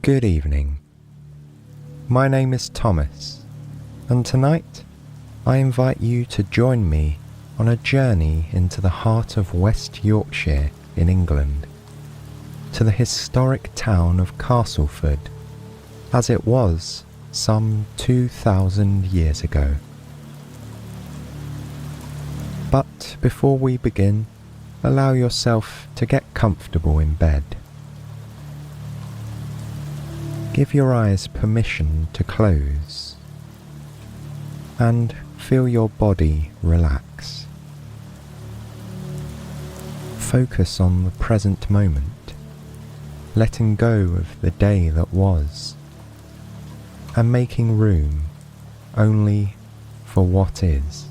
Good evening. My name is Thomas, and tonight I invite you to join me on a journey into the heart of West Yorkshire in England, to the historic town of Castleford, as it was some 2,000 years ago. But before we begin, allow yourself to get comfortable in bed. Give your eyes permission to close and feel your body relax. Focus on the present moment, letting go of the day that was, and making room only for what is.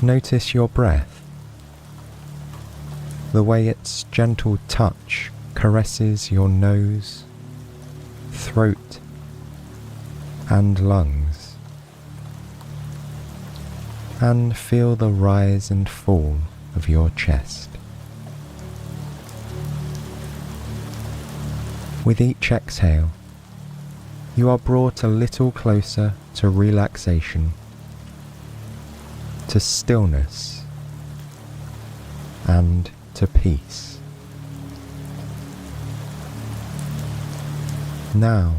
Notice your breath, the way its gentle touch caresses your nose, throat, and lungs, and feel the rise and fall of your chest. With each exhale, you are brought a little closer to relaxation, to stillness, and to peace. Now,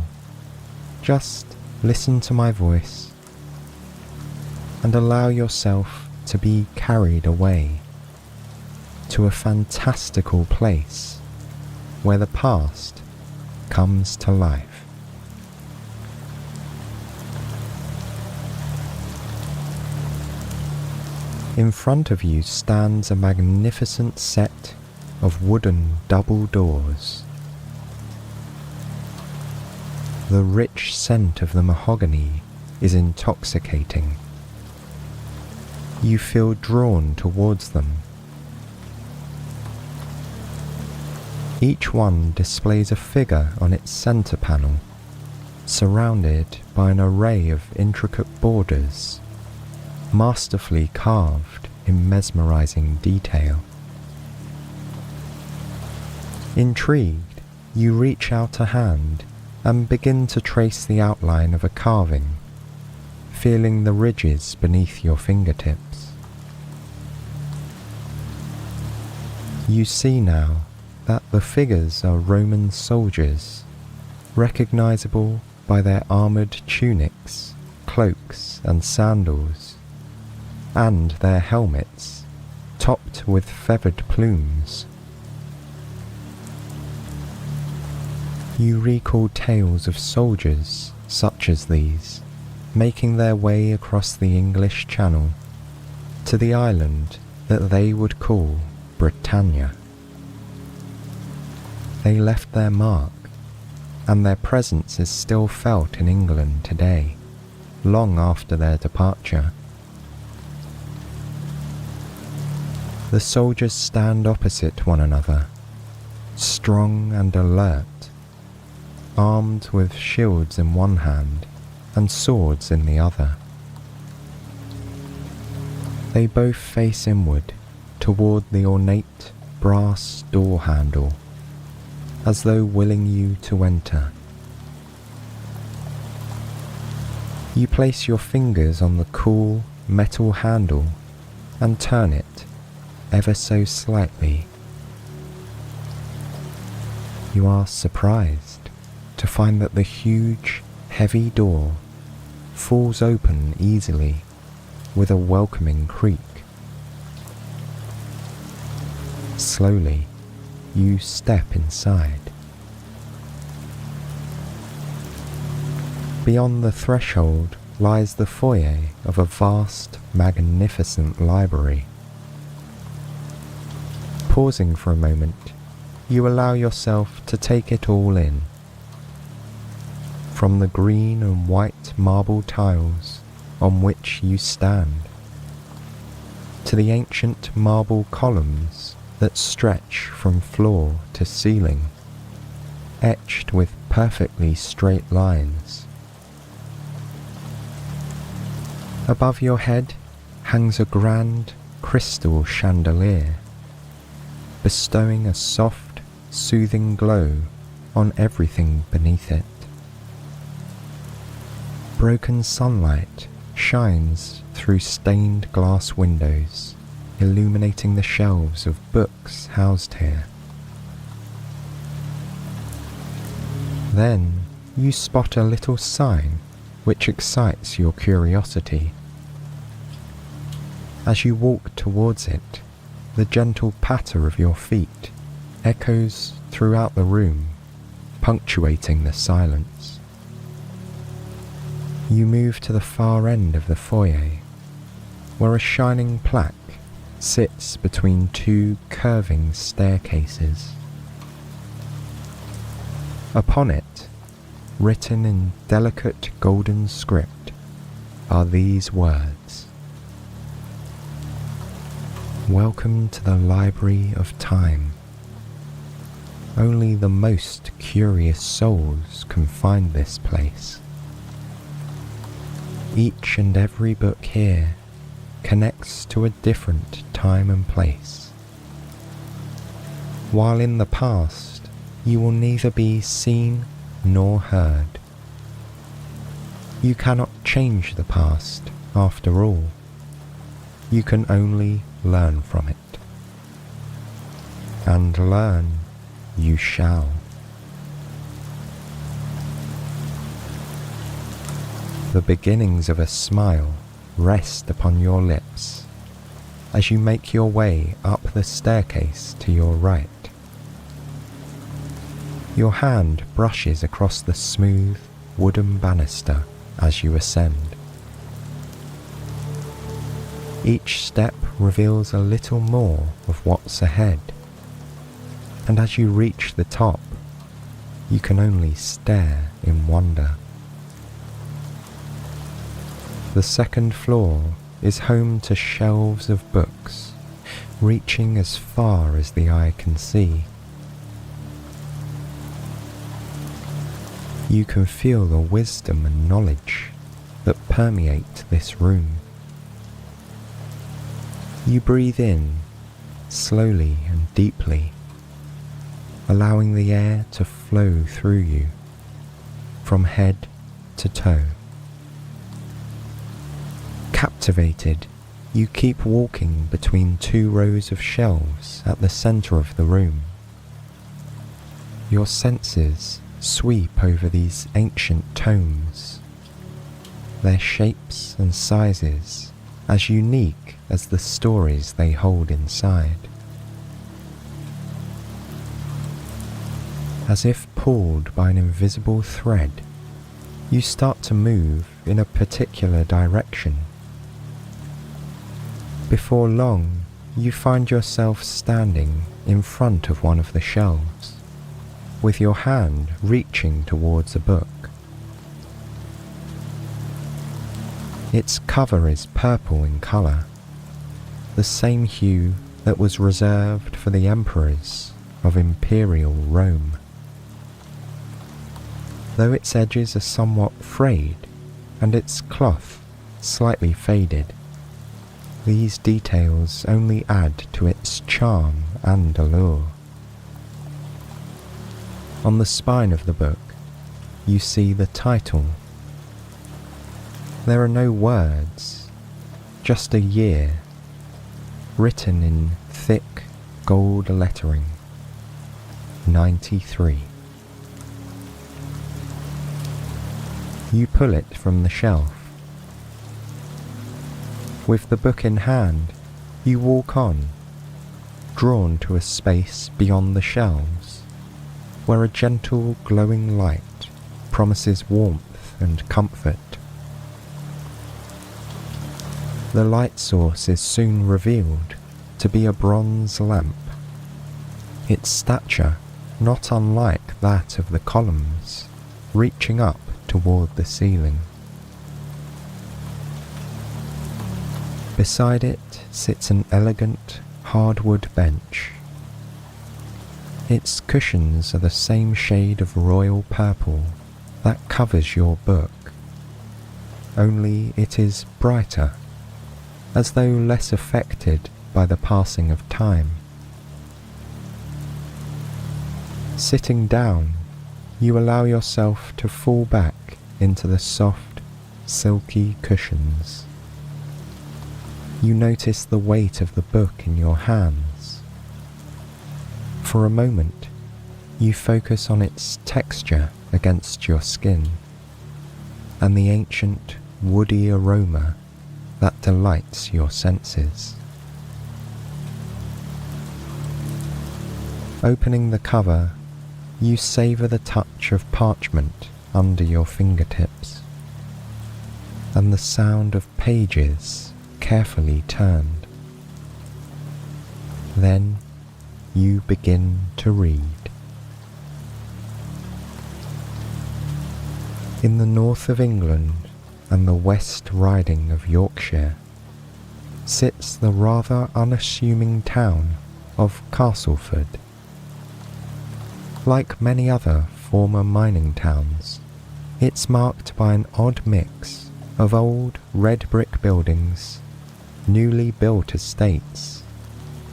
just listen to my voice and allow yourself to be carried away to a fantastical place where the past comes to life. In front of you stands a magnificent set of wooden double doors. The rich scent of the mahogany is intoxicating. You feel drawn towards them. Each one displays a figure on its center panel, surrounded by an array of intricate borders, masterfully carved in mesmerizing detail. Intrigued, you reach out a hand and begin to trace the outline of a carving, feeling the ridges beneath your fingertips. You see now that the figures are Roman soldiers, recognizable by their armored tunics, cloaks, and sandals, and their helmets, topped with feathered plumes. You recall tales of soldiers such as these, making their way across the English Channel to the island that they would call Britannia. They left their mark, and their presence is still felt in England today, long after their departure. The soldiers stand opposite one another, strong and alert, armed with shields in one hand and swords in the other. They both face inward toward the ornate brass door handle, as though willing you to enter. You place your fingers on the cool metal handle and turn it ever so slightly. You are surprised to find that the huge, heavy door falls open easily with a welcoming creak. Slowly, you step inside. Beyond the threshold lies the foyer of a vast, magnificent library. Pausing for a moment, you allow yourself to take it all in. From the green and white marble tiles on which you stand, to the ancient marble columns that stretch from floor to ceiling, etched with perfectly straight lines. Above your head hangs a grand crystal chandelier, bestowing a soft soothing glow on everything beneath it. Broken sunlight shines through stained glass windows, illuminating the shelves of books housed here. Then you spot a little sign which excites your curiosity. As you walk towards it, the gentle patter of your feet echoes throughout the room, punctuating the silence. You move to the far end of the foyer, where a shining plaque sits between two curving staircases. Upon it, written in delicate golden script, are these words: "Welcome to the Library of Time. Only the most curious souls can find this place. Each and every book here connects to a different time and place. While in the past, you will neither be seen nor heard. You cannot change the past, after all. You can only learn from it. And learn you shall." The beginnings of a smile rest upon your lips as you make your way up the staircase to your right. Your hand brushes across the smooth wooden banister as you ascend. Each step reveals a little more of what's ahead, and as you reach the top, you can only stare in wonder. The second floor is home to shelves of books, reaching as far as the eye can see. You can feel the wisdom and knowledge that permeate this room. You breathe in, slowly and deeply, allowing the air to flow through you, from head to toe. Captivated, you keep walking between two rows of shelves at the center of the room. Your senses sweep over these ancient tomes, their shapes and sizes as unique as the stories they hold inside. As if pulled by an invisible thread, you start to move in a particular direction. Before long, you find yourself standing in front of one of the shelves, with your hand reaching towards a book. Its cover is purple in colour, the same hue that was reserved for the emperors of Imperial Rome. Though its edges are somewhat frayed and its cloth slightly faded, these details only add to its charm and allure. On the spine of the book, you see the title. There are no words, just a year, written in thick gold lettering, 93. You pull it from the shelf. With the book in hand, you walk on, drawn to a space beyond the shelves, where a gentle glowing light promises warmth and comfort. The light source is soon revealed to be a bronze lamp, its stature not unlike that of the columns, reaching up toward the ceiling. Beside it sits an elegant hardwood bench. Its cushions are the same shade of royal purple that covers your book, only it is brighter, as though less affected by the passing of time. Sitting down, you allow yourself to fall back into the soft, silky cushions. You notice the weight of the book in your hands. For a moment, you focus on its texture against your skin and the ancient, woody aroma that delights your senses. Opening the cover, you savour the touch of parchment under your fingertips and the sound of pages carefully turned. Then you begin to read. In the north of England and the West Riding of Yorkshire sits the rather unassuming town of Castleford. Like many other former mining towns, it's marked by an odd mix of old red brick buildings, newly built estates,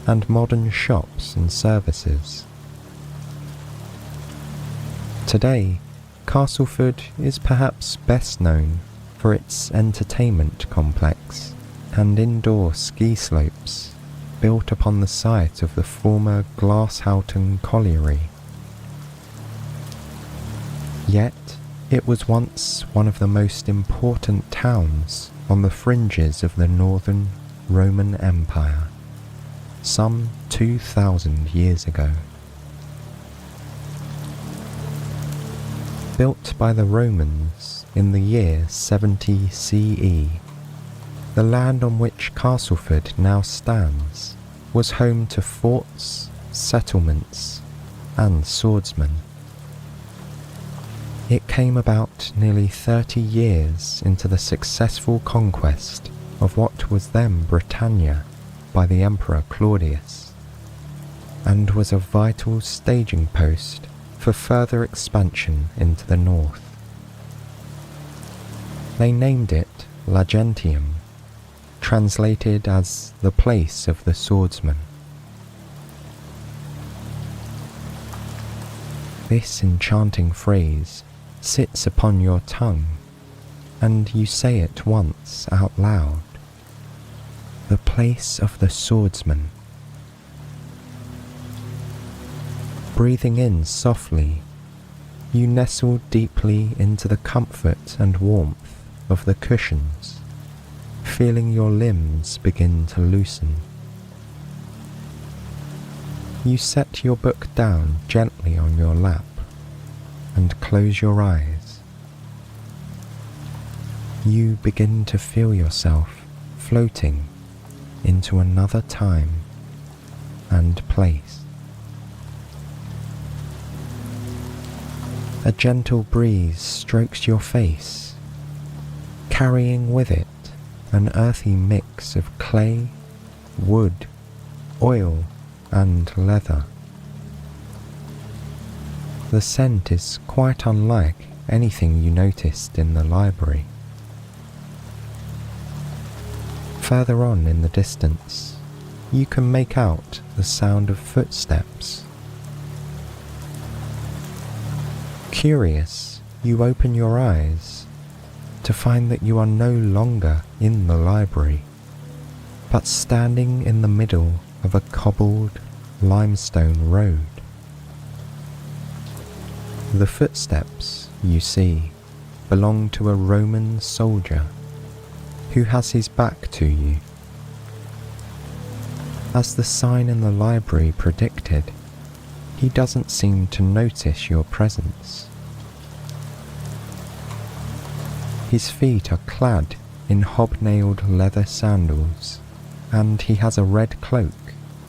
and modern shops and services. Today, Castleford is perhaps best known for its entertainment complex and indoor ski slopes built upon the site of the former Glasshoughton colliery. Yet, it was once one of the most important towns on the fringes of the Northern Roman Empire, some 2,000 years ago. Built by the Romans in the year 70 CE, the land on which Castleford now stands was home to forts, settlements, and swordsmen. It came about nearly 30 years into the successful conquest of what was then Britannia by the Emperor Claudius, and was a vital staging post for further expansion into the north. They named it Lagentium, translated as the place of the swordsman. This enchanting phrase sits upon your tongue, and you say it once out loud. The place of the swordsman. Breathing in softly, you nestle deeply into the comfort and warmth of the cushions, feeling your limbs begin to loosen. You set your book down gently on your lap and close your eyes. You begin to feel yourself floating into another time and place. A gentle breeze strokes your face, carrying with it an earthy mix of clay, wood, oil, and leather. The scent is quite unlike anything you noticed in the library. Further on in the distance, you can make out the sound of footsteps. Curious, you open your eyes to find that you are no longer in the library, but standing in the middle of a cobbled limestone road. The footsteps, you see, belong to a Roman soldier who has his back to you. As the sign in the library predicted, he doesn't seem to notice your presence. His feet are clad in hobnailed leather sandals, and he has a red cloak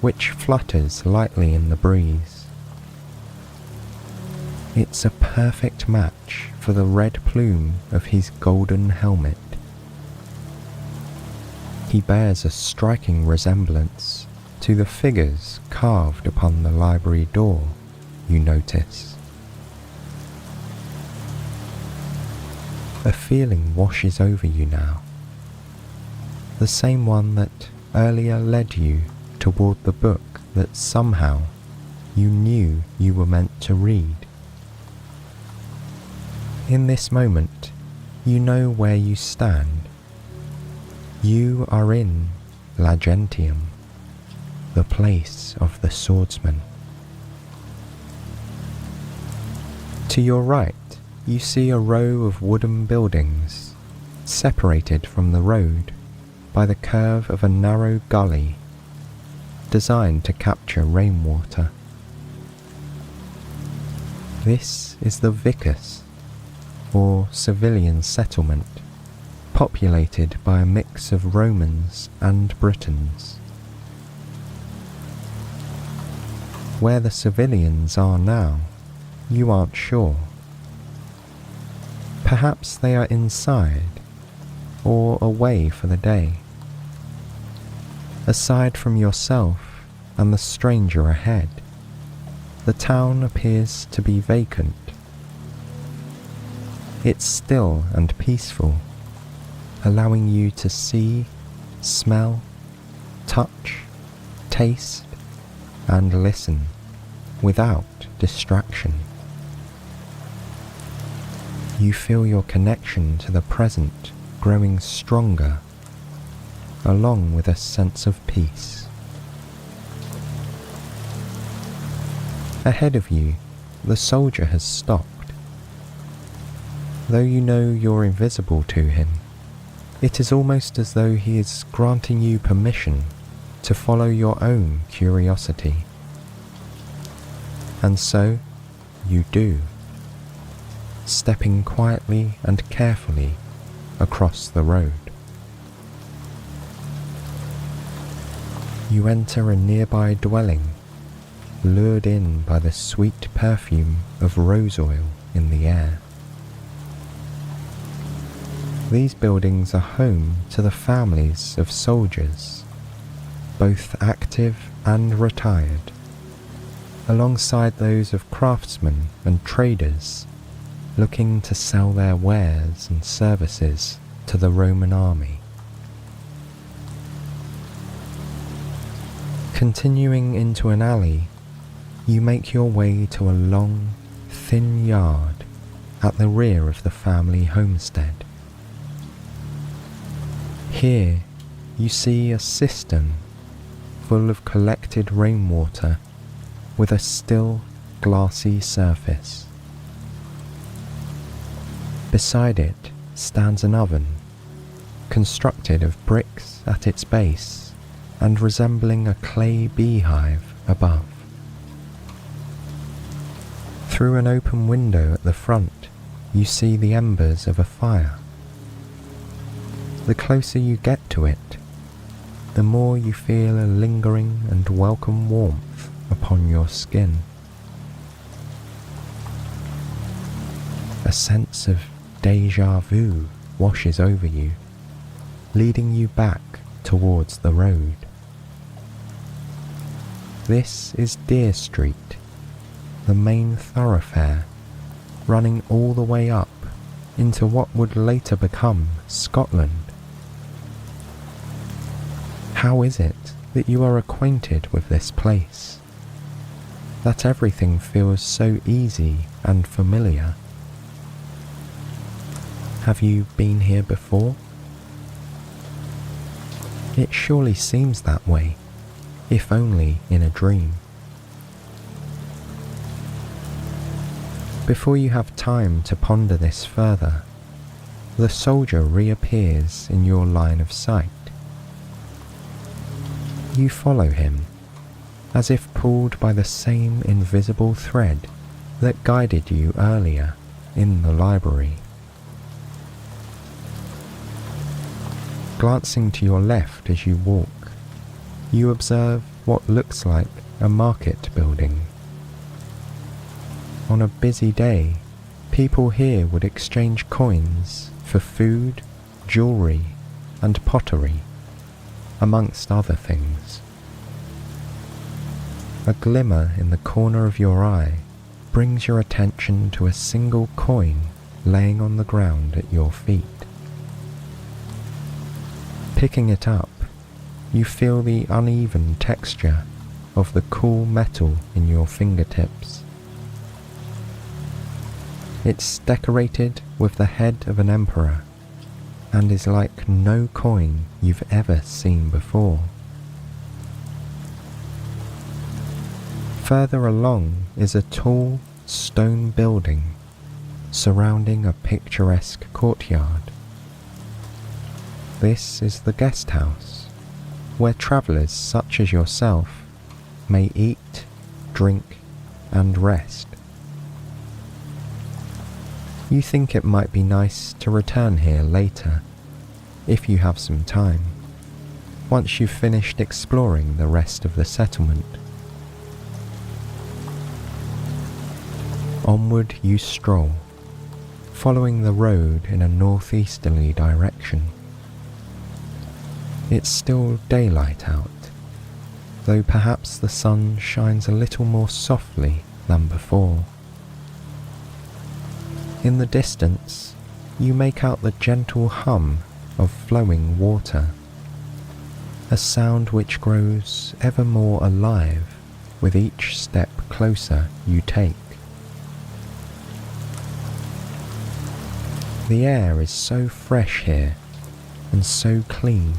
which flutters lightly in the breeze. It's a perfect match for the red plume of his golden helmet. He bears a striking resemblance to the figures carved upon the library door, you notice. A feeling washes over you now, the same one that earlier led you toward the book that somehow, you knew you were meant to read. In this moment, you know where you stand. You are in Lagentium, the place of the swordsman. To your right, you see a row of wooden buildings, separated from the road by the curve of a narrow gully, designed to capture rainwater. This is the Vicus, or civilian settlement, populated by a mix of Romans and Britons. Where the civilians are now, you aren't sure. Perhaps they are inside, or away for the day. Aside from yourself and the stranger ahead, the town appears to be vacant. It's still and peaceful, allowing you to see, smell, touch, taste, and listen without distraction. You feel your connection to the present growing stronger, along with a sense of peace. Ahead of you, the soldier has stopped. Though you know you're invisible to him, it is almost as though he is granting you permission to follow your own curiosity. And so, you do, stepping quietly and carefully across the road. You enter a nearby dwelling, lured in by the sweet perfume of rose oil in the air. These buildings are home to the families of soldiers, both active and retired, alongside those of craftsmen and traders looking to sell their wares and services to the Roman army. Continuing into an alley, you make your way to a long, thin yard at the rear of the family homestead. Here you see a cistern full of collected rainwater with a still, glassy surface. Beside it stands an oven, constructed of bricks at its base and resembling a clay beehive above. Through an open window at the front, you see the embers of a fire. The closer you get to it, the more you feel a lingering and welcome warmth upon your skin. A sense of déjà vu washes over you, leading you back towards the road. This is Deer Street, the main thoroughfare, running all the way up into what would later become Scotland. How is it that you are acquainted with this place? That everything feels so easy and familiar? Have you been here before? It surely seems that way, if only in a dream. Before you have time to ponder this further, the soldier reappears in your line of sight. You follow him, as if pulled by the same invisible thread that guided you earlier in the library. Glancing to your left as you walk, you observe what looks like a market building. On a busy day, people here would exchange coins for food, jewellery, and pottery, amongst other things. A glimmer in the corner of your eye brings your attention to a single coin laying on the ground at your feet. Picking it up, you feel the uneven texture of the cool metal in your fingertips. It's decorated with the head of an emperor and is like no coin you've ever seen before. Further along is a tall stone building surrounding a picturesque courtyard. This is the guest house, where travellers such as yourself may eat, drink, and rest. You think it might be nice to return here later, if you have some time, once you've finished exploring the rest of the settlement. Onward you stroll, following the road in a northeasterly direction. It's still daylight out, though perhaps the sun shines a little more softly than before. In the distance, you make out the gentle hum of flowing water, a sound which grows ever more alive with each step closer you take. The air is so fresh here and so clean.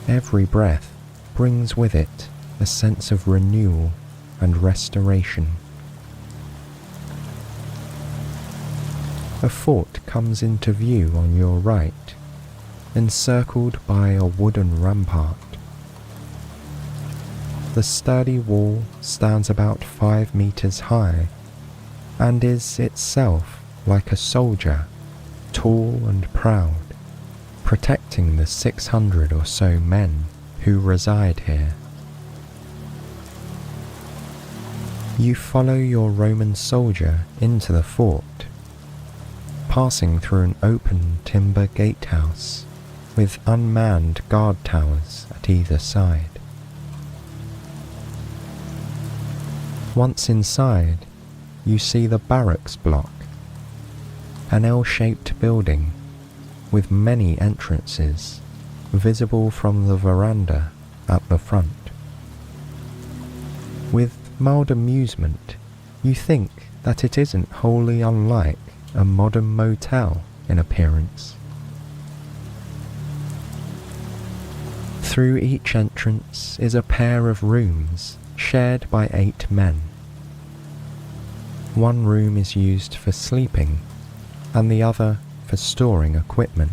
Every breath brings with it a sense of renewal and restoration. A fort comes into view on your right, encircled by a wooden rampart. The sturdy wall stands about 5 meters high and is itself like a soldier, tall and proud, protecting the 600 or so men who reside here. You follow your Roman soldier into the fort, passing through an open timber gatehouse with unmanned guard towers at either side. Once inside, you see the barracks block, an L-shaped building with many entrances visible from the veranda at the front. With mild amusement, you think that it isn't wholly unlike a modern motel in appearance. Through each entrance is a pair of rooms shared by 8 men. One room is used for sleeping and the other for storing equipment.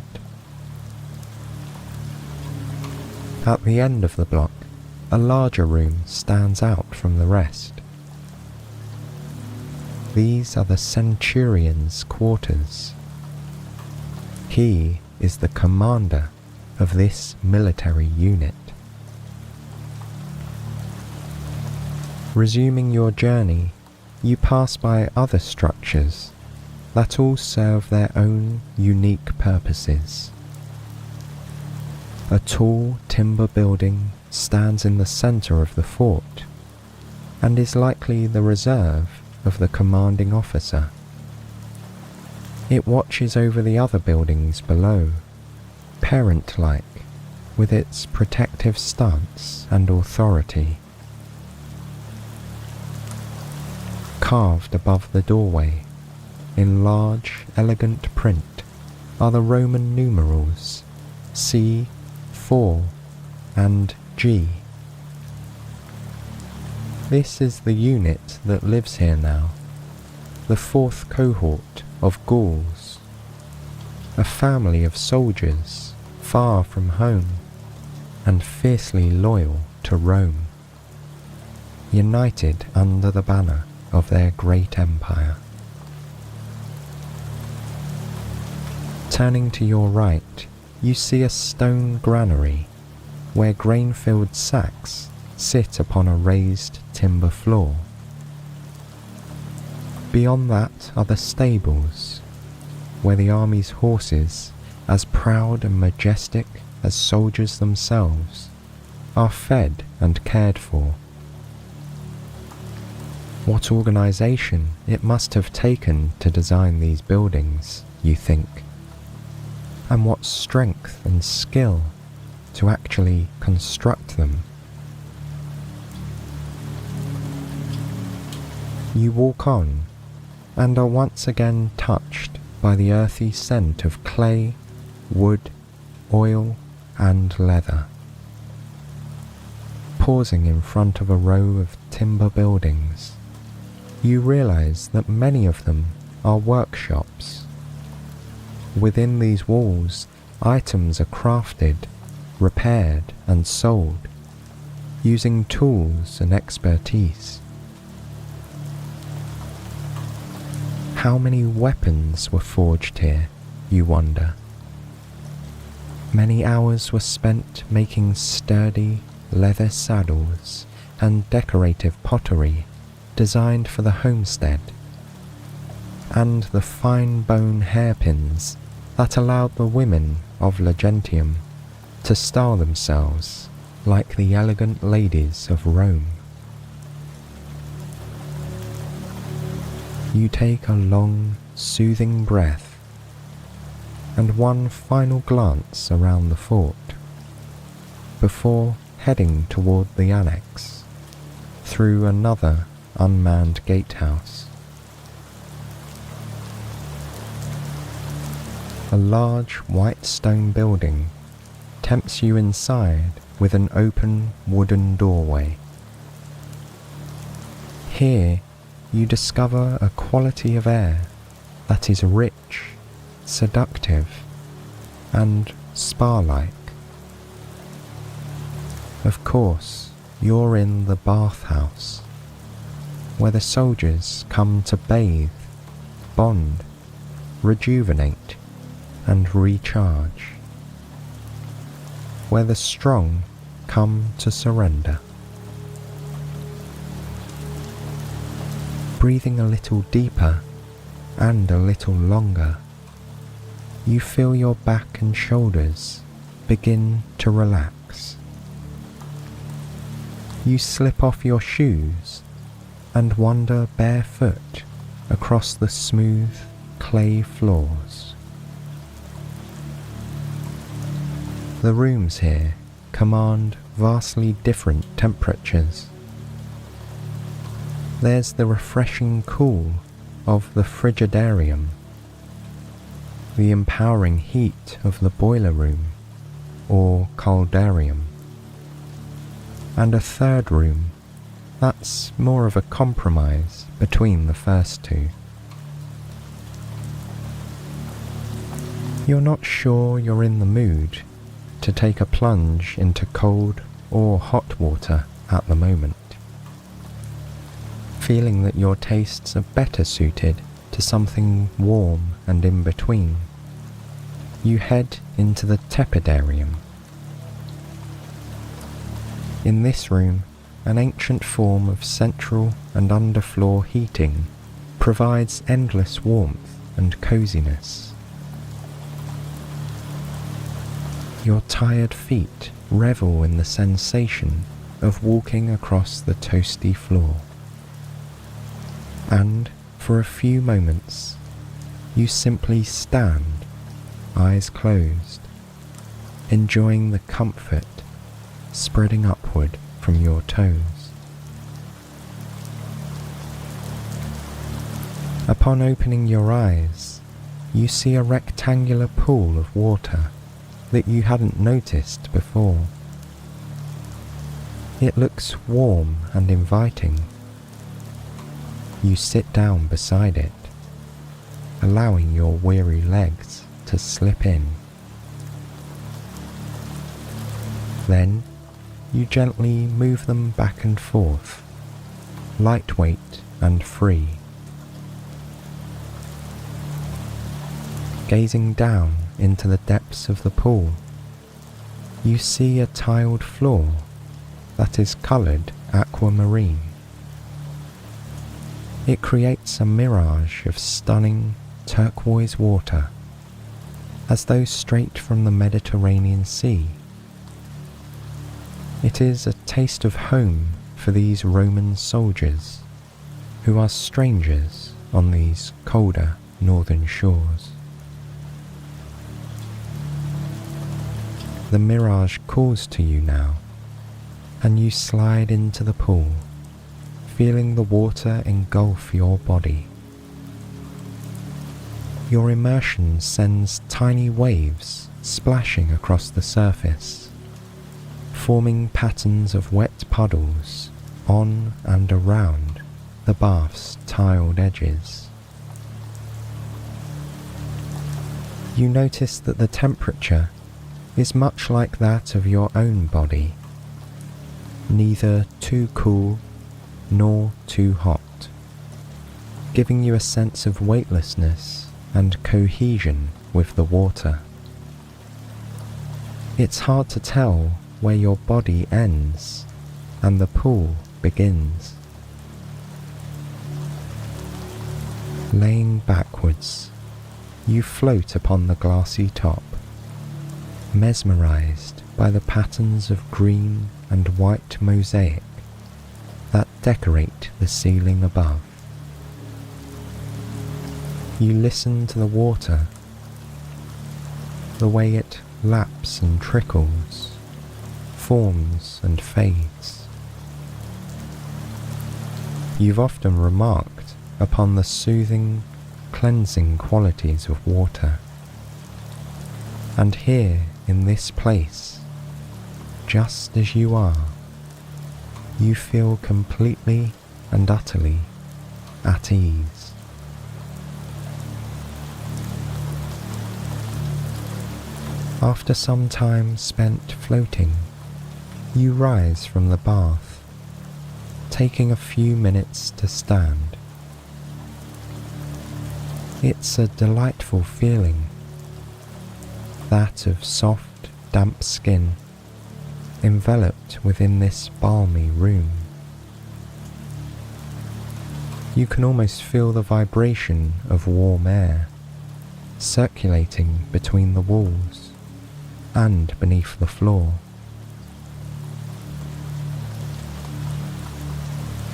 At the end of the block, a larger room stands out from the rest. These are the Centurion's quarters. He is the commander of this military unit. Resuming your journey, you pass by other structures that all serve their own unique purposes. A tall timber building stands in the center of the fort and is likely the reserve of the commanding officer. It watches over the other buildings below, parent-like, with its protective stance and authority. Carved above the doorway, in large, elegant print, are the Roman numerals C, 4, and G. This is the unit that lives here now, the 4th cohort of Gauls, a family of soldiers far from home and fiercely loyal to Rome, united under the banner of their great empire. Turning to your right, you see a stone granary where grain-filled sacks sit upon a raised timber floor. Beyond that are the stables, where the army's horses, as proud and majestic as soldiers themselves, are fed and cared for. What organization it must have taken to design these buildings, you think, and what strength and skill to actually construct them. You walk on and are once again touched by the earthy scent of clay, wood, oil, and leather. Pausing in front of a row of timber buildings, you realize that many of them are workshops. Within these walls, items are crafted, repaired, and sold, using tools and expertise. How many weapons were forged here, you wonder? Many hours were spent making sturdy leather saddles and decorative pottery designed for the homestead, and the fine bone hairpins that allowed the women of Legentium to style themselves like the elegant ladies of Rome. You take a long, soothing breath and one final glance around the fort before heading toward the annex through another unmanned gatehouse. A large white stone building tempts you inside with an open wooden doorway. Here you discover a quality of air that is rich, seductive, and spa-like. Of course, you're in the bathhouse, where the soldiers come to bathe, bond, rejuvenate, and recharge, where the strong come to surrender. Breathing a little deeper and a little longer, you feel your back and shoulders begin to relax. You slip off your shoes and wander barefoot across the smooth clay floors. The rooms here command vastly different temperatures. There's the refreshing cool of the frigidarium, the empowering heat of the boiler room or caldarium, and a third room that's more of a compromise between the first two. You're not sure you're in the mood to take a plunge into cold or hot water at the moment, feeling that your tastes are better suited to something warm and in between. You head into the tepidarium. In this room, an ancient form of central and underfloor heating provides endless warmth and coziness. Your tired feet revel in the sensation of walking across the toasty floor. And for a few moments, you simply stand, eyes closed, enjoying the comfort spreading upward from your toes. Upon opening your eyes, you see a rectangular pool of water that you hadn't noticed before. It looks warm and inviting. You sit down beside it, allowing your weary legs to slip in. Then you gently move them back and forth, lightweight and free. Gazing down into the depths of the pool, you see a tiled floor that is coloured aquamarine. It creates a mirage of stunning turquoise water, as though straight from the Mediterranean Sea. It is a taste of home for these Roman soldiers, who are strangers on these colder northern shores. The mirage calls to you now, and you slide into the pool, feeling the water engulf your body. Your immersion sends tiny waves splashing across the surface, forming patterns of wet puddles on and around the bath's tiled edges. You notice that the temperature is much like that of your own body, neither too cool nor too hot, giving you a sense of weightlessness and cohesion with the water. It's hard to tell where your body ends and the pool begins. Laying backwards, you float upon the glassy top, mesmerized by the patterns of green and white mosaic that decorate the ceiling above. You listen to the water, the way it laps and trickles, forms and fades. You've often remarked upon the soothing, cleansing qualities of water, and here in this place, just as you are, you feel completely and utterly at ease. After some time spent floating, you rise from the bath, taking a few minutes to stand. It's a delightful feeling, that of soft, damp skin enveloped within this balmy room. You can almost feel the vibration of warm air circulating between the walls and beneath the floor.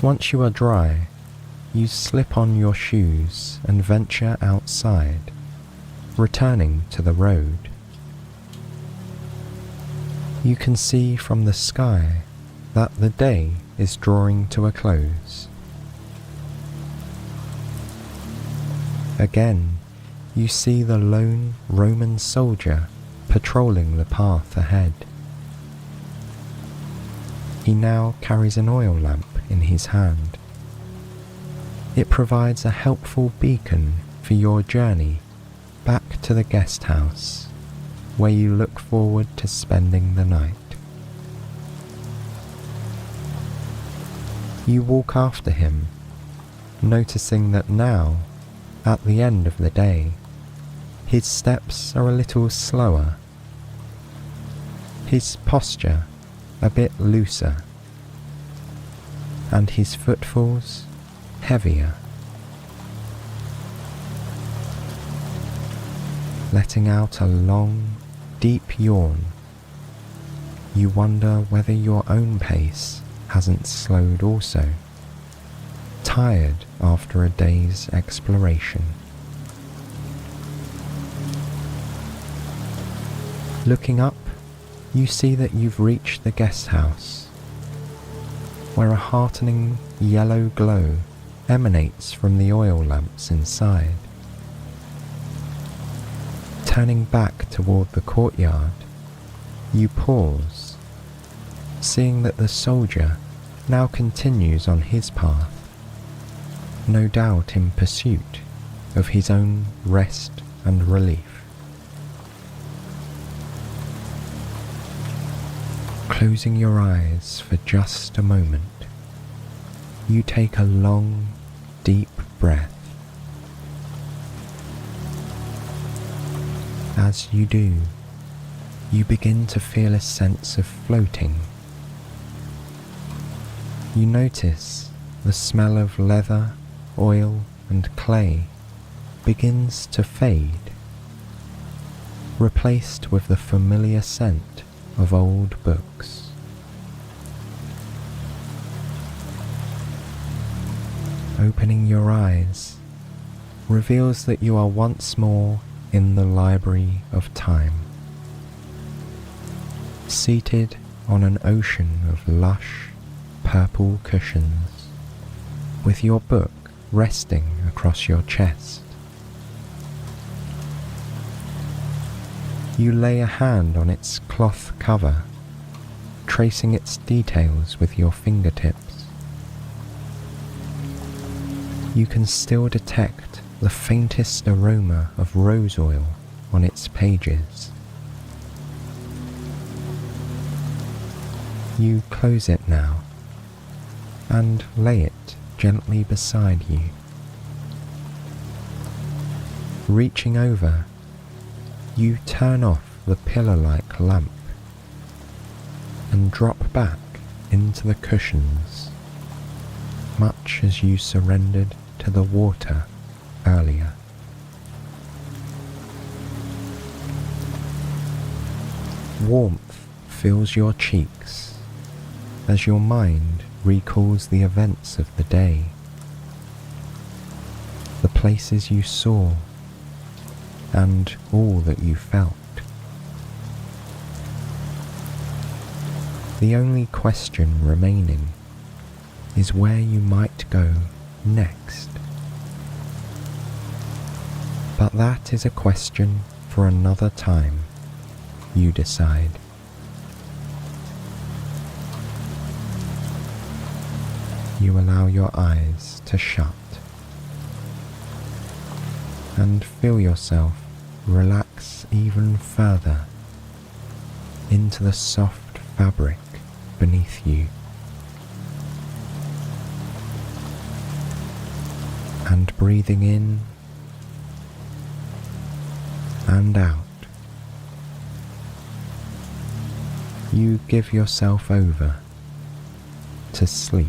Once you are dry, you slip on your shoes and venture outside, returning to the road. You can see from the sky that the day is drawing to a close. Again, you see the lone Roman soldier patrolling the path ahead. He now carries an oil lamp in his hand. It provides a helpful beacon for your journey back to the guest house, where you look forward to spending the night. You walk after him, noticing that now, at the end of the day, his steps are a little slower, his posture a bit looser, and his footfalls heavier. Letting out a long, deep yawn, you wonder whether your own pace hasn't slowed also, tired after a day's exploration. Looking up, you see that you've reached the guest house, where a heartening yellow glow emanates from the oil lamps inside. Turning back toward the courtyard, you pause, seeing that the soldier now continues on his path, no doubt in pursuit of his own rest and relief. Closing your eyes for just a moment, you take a long, deep breath. As you do, you begin to feel a sense of floating. You notice the smell of leather, oil, and clay begins to fade, replaced with the familiar scent of old books. Opening your eyes reveals that you are once more in the library of time, seated on an ocean of lush, purple cushions, with your book resting across your chest. You lay a hand on its cloth cover, tracing its details with your fingertips. You can still detect the faintest aroma of rose oil on its pages. You close it now and lay it gently beside you. Reaching over, you turn off the pillar-like lamp and drop back into the cushions, much as you surrendered to the water earlier. Warmth fills your cheeks as your mind recalls the events of the day, the places you saw, and all that you felt. The only question remaining is where you might go next. But that is a question for another time, you decide. You allow your eyes to shut and feel yourself relax even further into the soft fabric beneath you. And breathing in and out, you give yourself over to sleep.